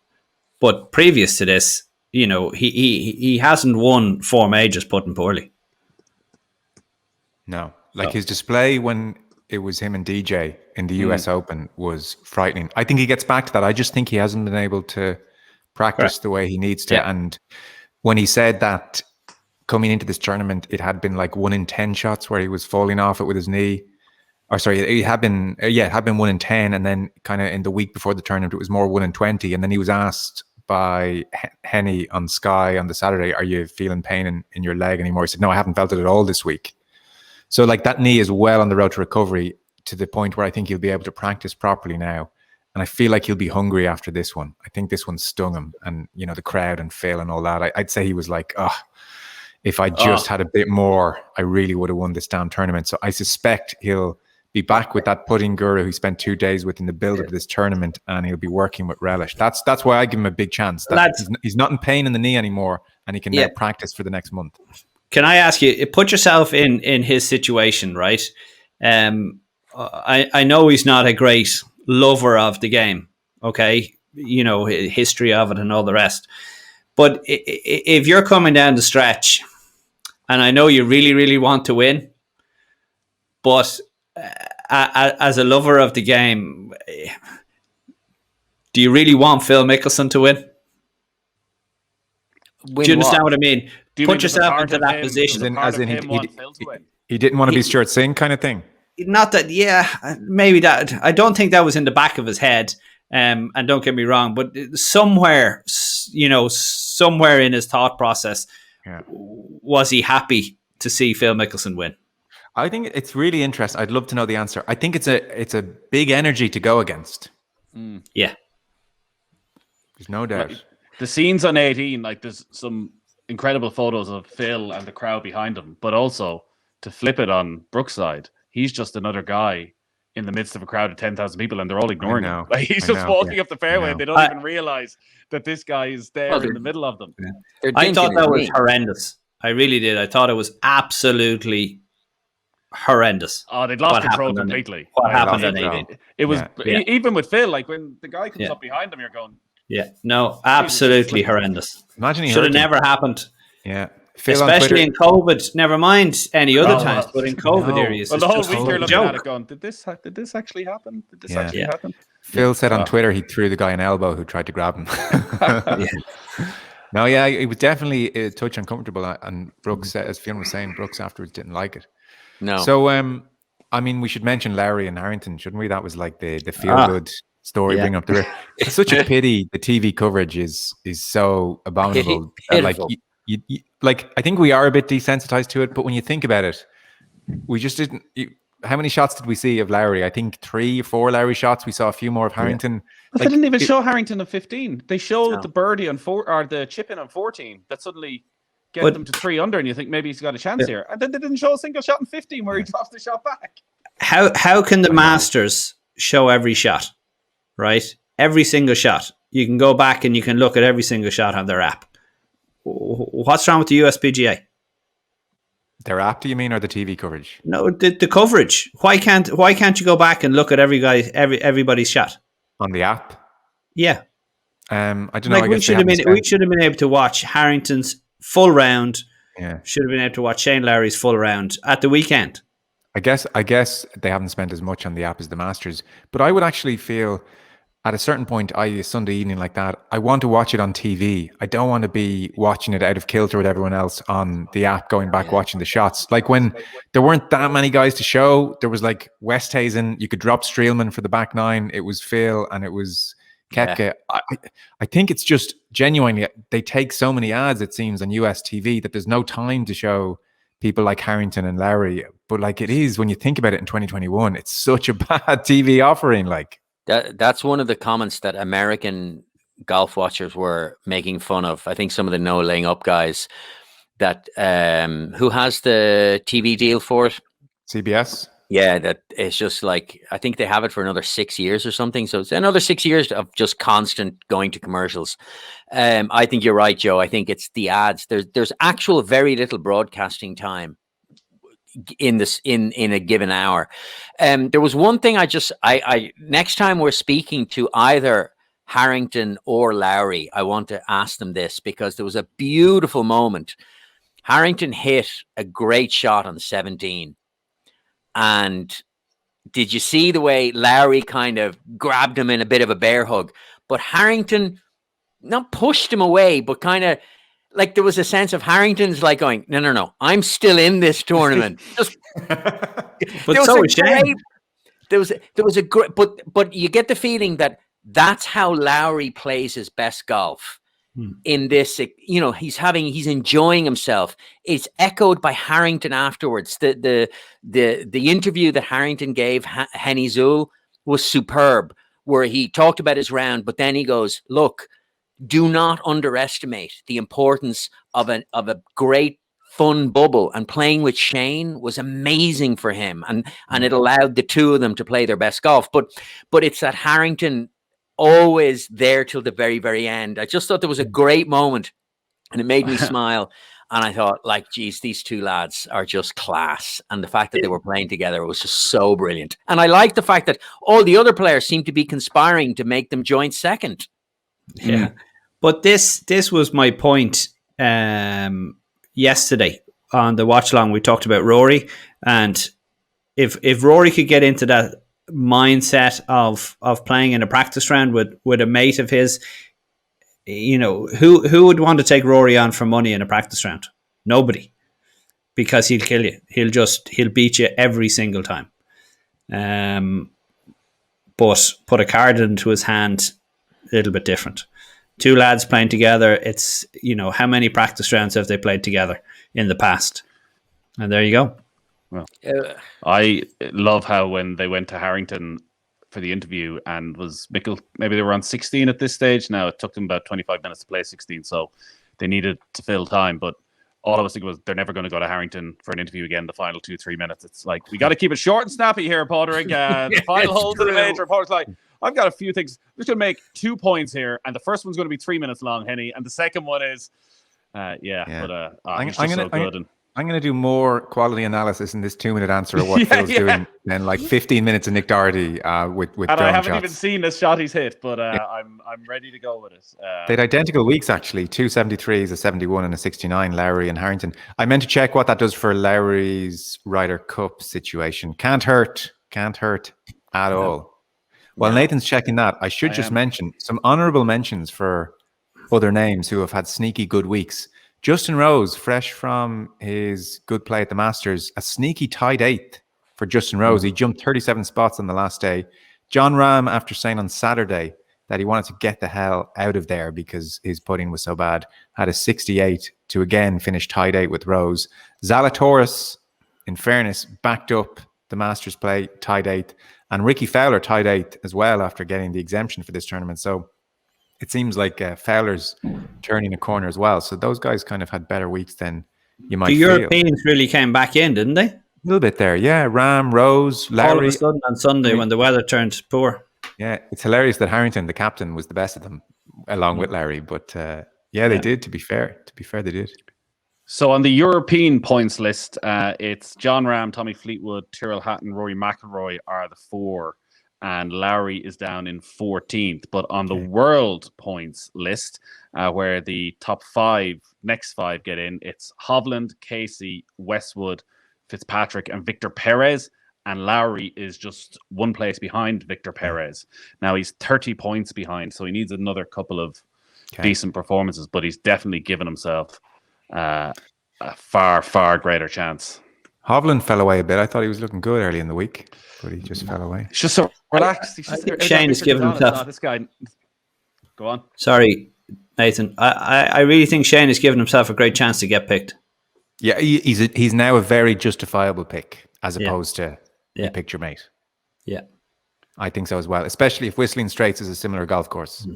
but previous to this, he hasn't won 4 majors putting poorly. No, his display when it was him and DJ in the US Open was frightening. I think he gets back to that. I just think he hasn't been able to practice the way he needs to. Yeah. And when he said that coming into this tournament, it had been like 1 in 10 shots where he was falling off it with his knee. Or sorry, it had been 1 in 10, and then kind of in the week before the tournament, it was more 1 in 20. And then he was asked by Henny on Sky on the Saturday, "Are you feeling pain in your leg anymore?" He said, "No, I haven't felt it at all this week." So like that knee is well on the road to recovery, to the point where I think he'll be able to practice properly now. And I feel like he'll be hungry after this one. I think this one stung him, and the crowd and Phil and all that. I'd say he was like, "Oh, if I just had a bit more, I really would have won this damn tournament." So I suspect he'll be back with that putting guru he spent 2 days with in the build of this tournament, and he'll be working with relish. That's why I give him a big chance. He's not in pain in the knee anymore, and he can now practice for the next month. Can I ask you, put yourself in his situation, right? I know he's not a great lover of the game, okay? History of it and all the rest. But if you're coming down the stretch, and I know you really, really want to win, but as a lover of the game, do you really want Phil Mickelson to win? Do you understand what I mean? Put yourself into that position. As in he didn't want to be Stuart Singh kind of thing? Not that, maybe that. I don't think that was in the back of his head. And don't get me wrong, but somewhere in his thought process, was he happy to see Phil Mickelson win? I think it's really interesting. I'd love to know the answer. I think it's a big energy to go against. Yeah. There's no doubt. Right. The scenes on 18, like there's some incredible photos of Phil and the crowd behind him, but also to flip it on Brookside, he's just another guy in the midst of a crowd of 10,000 people, and they're all ignoring him. Like he's just walking up the fairway. They don't even realize that this guy is there in the middle of them. I thought that was horrendous. I really did. I thought it was absolutely horrendous. Oh, they'd lost control completely. What happened on 18? It was even with Phil, like when the guy comes up behind him, you're going, no, absolutely horrendous. Imagine should have never happened. Yeah. Especially in COVID, never mind any other times, but in COVID areas. Well, the whole week you're looking at it going, did this actually happen? Did this actually happen? Phil said on Twitter he threw the guy an elbow who tried to grab him. No, it was definitely a touch uncomfortable. And Brooks, as Fionn was saying, Brooks afterwards didn't like it. No. So, I mean, we should mention Lowry and Harrington, shouldn't we? That was like the feel-good story, bring up the rear. It's such a pity the TV coverage is so abominable. Like, like, I think we are a bit desensitized to it, but when you think about it, we just didn't. How many shots did we see of Lowry? I think 3 or 4 Lowry shots. We saw a few more of Harrington. But they didn't even show Harrington on 15. They showed the birdie on 4 or the chip in on 14. That suddenly get them to 3 under, and you think maybe he's got a chance here. And then they didn't show a single shot in 15 where he drops the shot back. How can the Masters show every shot? Right, every single shot. You can go back and you can look at every single shot on their app. What's wrong with the USPGA? Their app, do you mean, or the TV coverage? No, the coverage. Why can't you go back and look at everybody's shot on the app? Yeah. I don't know. Like we should have been able to watch Harrington's full round. Yeah. Should have been able to watch Shane Lowry's full round at the weekend. I guess they haven't spent as much on the app as the Masters, but I would actually feel at a certain point, a Sunday evening like that, I want to watch it on TV. I don't want to be watching it out of kilter with everyone else on the app, going back watching the shots. Like when there weren't that many guys to show, there was like Westhazen, you could drop Streelman for the back 9. It was Phil and it was Koepka. I think it's just genuinely, they take so many ads, it seems, on US TV that there's no time to show people like Harrington and Lowry. But like it is, when you think about it in 2021, it's such a bad TV offering. Like, that's one of the comments that American golf watchers were making fun of. I think some of the no laying up guys that who has the TV deal for it? CBS. Yeah, that it's just like, I think they have it for another 6 years or something. So it's another 6 years of just constant going to commercials. I think you're right, Joe. I think it's the ads. There's actual very little broadcasting time in a given hour. There was one thing I next time we're speaking to either Harrington or Lowry, I want to ask them this, because there was a beautiful moment. Harrington hit a great shot on 17, and did you see the way Lowry kind of grabbed him in a bit of a bear hug? But Harrington not pushed him away, but kind of like there was a sense of Harrington's like going, no, I'm still in this tournament. But so is Shane. There was a great, but you get the feeling that that's how Lowry plays his best golf. In this, he's enjoying himself. It's echoed by Harrington afterwards. The interview that Harrington gave Henny Zool was superb, where he talked about his round, but then he goes, look, do not underestimate the importance of a great fun bubble, and playing with Shane was amazing for him, and it allowed the two of them to play their best golf. But it's that Harrington always there till the very, very end. I just thought there was a great moment, and it made me smile. And I thought, like, geez, these two lads are just class. And the fact that they were playing together was just so brilliant. And I like the fact that all the other players seem to be conspiring to make them joint second. Yeah. But this was my point yesterday on the watch along. We talked about Rory, and if Rory could get into that mindset of playing in a practice round with a mate of his, you know, who would want to take Rory on for money in a practice round? Nobody, because he'll kill you. He'll beat you every single time. But put a card into his hand, a little bit different. Two lads playing together. It's, you know, how many practice rounds have they played together in the past? And there you go. Well, I love how when they went to Harrington for the interview and was maybe they were on 16 at this stage. Now it took them about 25 minutes to play 16, so they needed to fill time. But all I was thinking was they're never going to go to Harrington for an interview again the final 2-3 minutes. It's like, we got to keep it short and snappy here, Pottering. The final holes of the major. Potter's like, I've got a few things. I'm just going to make 2 points here, and the first one's going to be 3 minutes long, Henny, and the second one is, he's just so good. I'm going to do more quality analysis in this 2-minute answer of what Phil's doing than like 15 minutes of Nick Doherty with and drone I haven't shots. even seen the shot he's hit, but I'm ready to go with it. They had identical weeks, actually. 2 73s, a 71 and a 69, Lowry and Harrington. I meant to check what that does for Lowry's Ryder Cup situation. Can't hurt at all. While Nathan's checking that, I should just mention some honourable mentions for other names who have had sneaky good weeks. Justin Rose, fresh from his good play at the Masters, a sneaky tied 8th for Justin Rose. He jumped 37 spots on the last day. John Rahm, after saying on Saturday that he wanted to get the hell out of there because his putting was so bad, had a 68 to again finish tied 8 with Rose. Zalatoris, in fairness, backed up the Masters play, tied 8th. And Ricky Fowler tied 8th as well after getting the exemption for this tournament. So it seems like Fowler's turning a corner as well. So those guys kind of had better weeks than you might feel. The Europeans really came back in, didn't they? A little bit there, yeah. Rahm, Rose, Lowry. All of a sudden on Sunday when the weather turned poor. Yeah, it's hilarious that Harrington, the captain, was the best of them, along with Lowry. But they did, to be fair. To be fair, they did. So on the European points list, it's John Rahm, Tommy Fleetwood, Tyrrell Hatton, Rory McIlroy are the 4. And Lowry is down in 14th. But on the world points list, where the next five get in, it's Hovland, Casey, Westwood, Fitzpatrick, and Victor Perez. And Lowry is just one place behind Victor Perez. Now he's 30 points behind, so he needs another couple of decent performances, but he's definitely given himself a far, far greater chance. Hovland fell away a bit. I thought he was looking good early in the week, but he just fell away. He's just so relaxed. Shane has given himself. This guy. Go on. Sorry, Nathan. I really think Shane has given himself a great chance to get picked. Yeah, he's now a very justifiable pick as opposed to you picked your mate. Yeah, I think so as well. Especially if Whistling Straits is a similar golf course.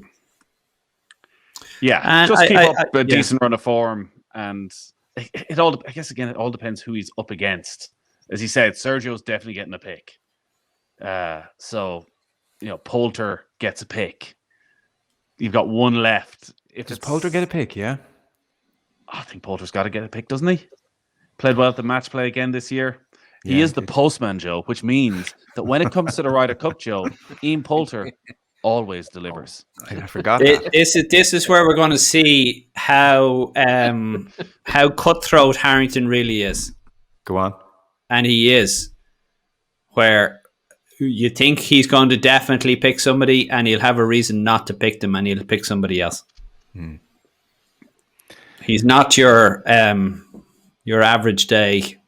Yeah, and just keep up a decent run of form, and it all. I guess again, it all depends who he's up against. As he said, Sergio's definitely getting a pick. So, Poulter gets a pick. You've got one left. Does Poulter get a pick? Yeah, I think Poulter's got to get a pick, doesn't he? Played well at the match play again this year. He is the postman, Joe, which means that when it comes to the Ryder Cup, Joe, Ian Poulter always delivers. I forgot that. This is where we're going to see how cutthroat Harrington really is. Go on. And he is. Where you think he's going to definitely pick somebody and he'll have a reason not to pick them and he'll pick somebody else. He's not your average day.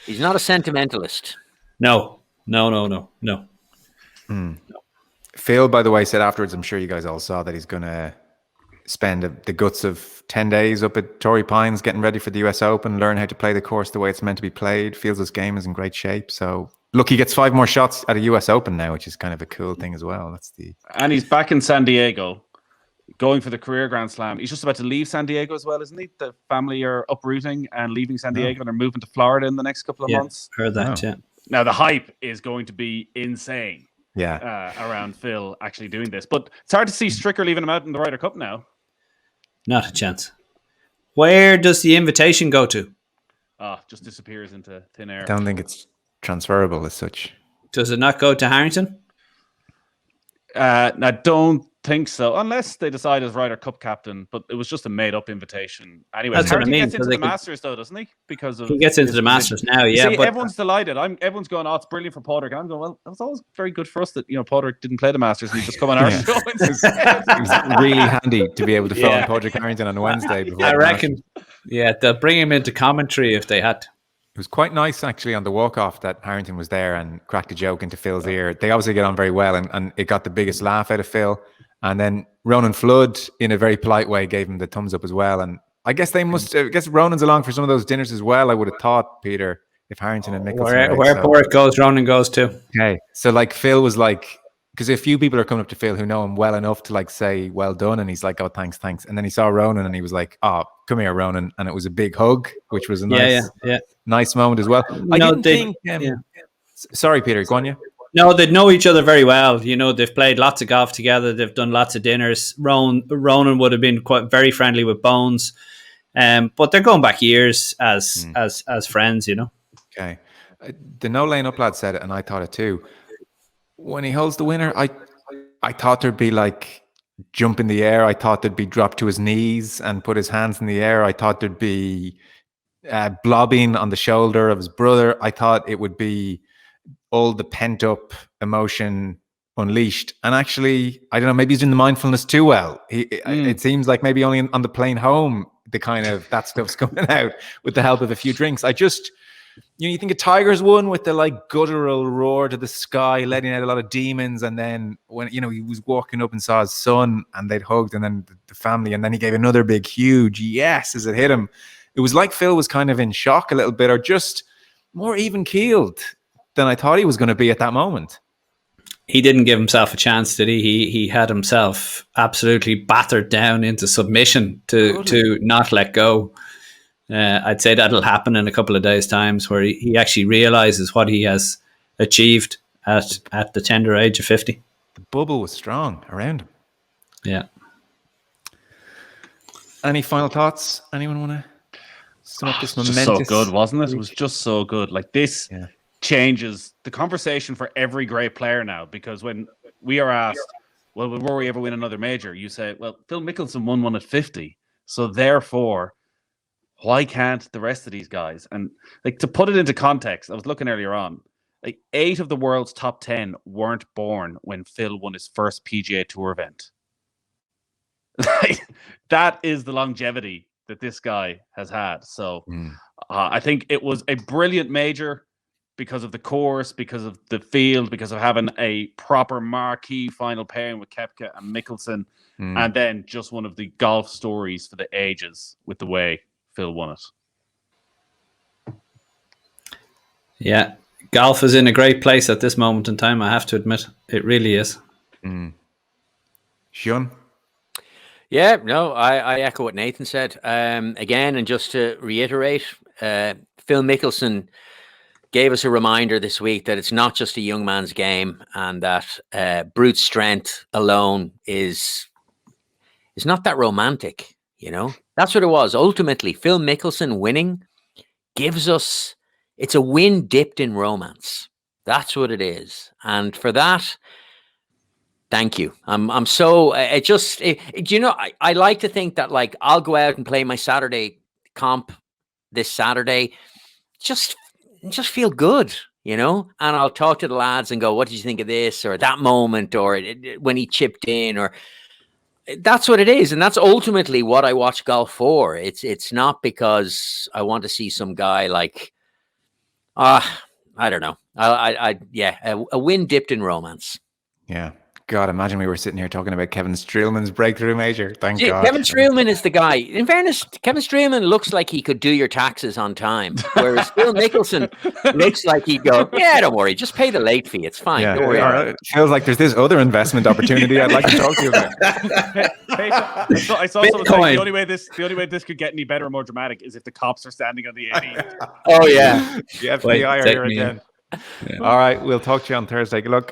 He's not a sentimentalist. No. Phil, by the way, said afterwards, I'm sure you guys all saw that he's going to spend the guts of 10 days up at Torrey Pines getting ready for the US Open, learn how to play the course the way it's meant to be played. Feels his game is in great shape. So look, he gets 5 more shots at a US Open now, which is kind of a cool thing as well. And he's back in San Diego, going for the career Grand Slam. He's just about to leave San Diego as well, isn't he? The family are uprooting and leaving San Diego, and they're moving to Florida in the next couple of months. Heard that, yeah. Now, the hype is going to be insane. Yeah. Around Phil actually doing this. But it's hard to see Stricker leaving him out in the Ryder Cup now. Not a chance. Where does the invitation go to? Just disappears into thin air. I don't think it's transferable as such. Does it not go to Harrington? I don't think so, unless they decide as Ryder Cup captain. But it was just a made-up invitation. Anyway, That's what I mean. He gets into the Masters, though, doesn't he? Because he gets into the Masters now, yeah. See, everyone's delighted. Everyone's going, it's brilliant for Padraig. I'm going, well, it was always very good for us that Padraig didn't play the Masters and he just come on our show. It was really handy to be able to phone Padraig Harrington on Wednesday. Before I reckon. Yeah, they'll bring him into commentary if they had to. It was quite nice, actually, on the walk-off that Harrington was there and cracked a joke into Phil's ear. They obviously get on very well, and it got the biggest laugh out of Phil. And then Ronan Flood, in a very polite way, gave him the thumbs up as well. And I guess Ronan's along for some of those dinners as well, I would have thought, Peter, if Harrington and Mickelson... Where Padraig goes, Ronan goes too. Okay, so Phil was because a few people are coming up to Phil who know him well enough to say, well done. And he's like, oh, thanks. And then he saw Ronan and he was like, oh, come here, Ronan. And it was a big hug, which was a nice moment as well. Sorry, Peter, go on, yeah. No, they know each other very well. They've played lots of golf together. They've done lots of dinners. Ronan would have been very friendly with Bones. But they're going back years as friends, Okay. The No Lane Up lad said it, and I thought it too. When he holds the winner, I thought there'd be jump in the air. I thought there'd be drop to his knees and put his hands in the air. I thought there'd be blobbing on the shoulder of his brother. I thought it would be all the pent up emotion unleashed. And actually, I don't know, maybe he's doing the mindfulness too well. It seems like maybe only on the plane home, the kind of that stuff's coming out with the help of a few drinks. You think of Tiger's one with the guttural roar to the sky, letting out a lot of demons, and then when he was walking up and saw his son, and they'd hugged, and then the family, and then he gave another big, huge yes as it hit him. It was like Phil was kind of in shock a little bit, or just more even keeled than I thought he was going to be at that moment. He didn't give himself a chance, did he? He had himself absolutely battered down into submission to not let go. I'd say that'll happen in a couple of days' times, where he actually realizes what he has achieved at the tender age of 50. The bubble was strong around him. Yeah. Any final thoughts? Anyone want to sum up this momentous? Just so good, wasn't it? It was just so good. This changes the conversation for every great player now, because when we are asked, well, will Rory ever win another major? You say, well, Phil Mickelson won one at 50. So therefore, why can't the rest of these guys? And to put it into context, I was looking earlier on, 8 of the world's top 10 weren't born when Phil won his first PGA Tour event. That is the longevity that this guy has had. So I think it was a brilliant major because of the course, because of the field, because of having a proper marquee final pairing with Koepka and Mickelson, and then just one of the golf stories for the ages with the way Phil won it. Yeah, golf is in a great place at this moment in time, I have to admit. It really is. Fionn? Yeah, no, I echo what Nathan said. Again, and just to reiterate, Phil Mickelson gave us a reminder this week that it's not just a young man's game, and that brute strength alone is not that romantic, That's what it was. Ultimately, Phil Mickelson winning gives us, it's a win dipped in romance. That's what it is. And for that, thank you. I'm so, I like to think that I'll go out and play my Saturday comp this Saturday, just feel good, and I'll talk to the lads and go, what did you think of this or that moment, or when he chipped in, or that's what it is. And that's ultimately what I watch golf for. It's not because I want to see some guy I don't know. A win dipped in romance. Yeah. God, imagine we were sitting here talking about Kevin Streelman's breakthrough major. Thank God. Kevin Streelman is the guy. In fairness, Kevin Streelman looks like he could do your taxes on time, whereas Phil Mickelson looks like he'd go, yeah, don't worry, just pay the late fee. It's fine. Yeah, Don't worry. it feels like there's this other investment opportunity I'd like to talk to you about. I saw someone saying the only way this could get any better or more dramatic is if the cops are standing on the 18th. Oh yeah, The FBI are here again. Yeah. All right, we'll talk to you on Thursday. Good luck.